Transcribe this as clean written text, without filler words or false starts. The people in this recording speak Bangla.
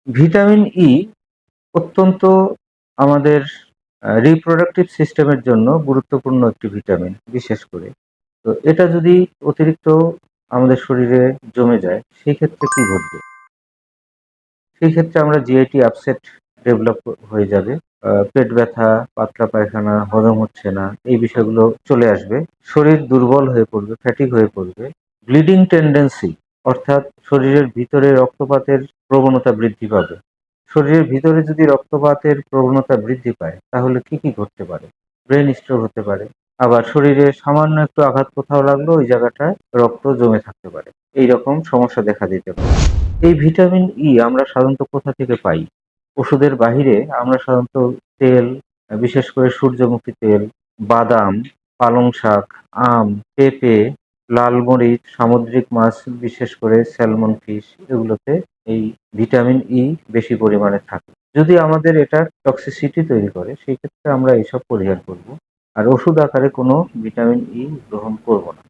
ভিটামিন ই অত্যন্ত আমাদের রিপ্রোডাক্টিভ সিস্টেমের জন্য গুরুত্বপূর্ণ একটি ভিটামিন বিশেষ করে। তো এটা যদি অতিরিক্ত আমাদের শরীরে জমে যায় সেই ক্ষেত্রে কি ঘটবে? সেই ক্ষেত্রে আমরা জিআইটি আপসেট ডেভেলপ হয়ে যাবে। পেট ব্যথা, পাতলা পায়খানা, হজম হচ্ছে না এই বিষয়গুলো চলে আসবে। শরীর দুর্বল হয়ে পড়বে, ফ্যাটিগ হয়ে পড়বে। ব্লিডিং টেন্ডেন্সি অর্থাৎ শরীরের ভিতরে রক্তপাতের প্রবণতা বৃদ্ধি পাবে। শরীরের ভিতরে যদি রক্তপাতের প্রবণতা বৃদ্ধি পায় তাহলে কি ঘটতে পারে? ব্রেন স্ট্রোক হতে পারে। আবার শরীরে সামান্য একটু আঘাত কোথাও লাগলো ওই জায়গাটায় রক্ত জমে থাকতে পারে। এইরকম সমস্যা দেখা দিতে পারে। এই ভিটামিন ই আমরা সাধারণত কোথা থেকে পাই? ওষুধের বাহিরে আমরা সাধারণত তেল, বিশেষ করে সূর্যমুখী তেল, বাদাম, পালং শাক, আম, পেঁপে, লাল মরিচ, সামুদ্রিক মাছ বিশেষ করে স্যালমন ফিশ এগুলোতে এই ভিটামিন ই বেশি পরিমাণে থাকে। যদি আমাদের এটা টক্সিসিটি তৈরি করে সেই ক্ষেত্রে আমরা এসব পরিহার করব। আর ওষুধ আকারে কোনো ভিটামিন ই গ্রহণ করব না।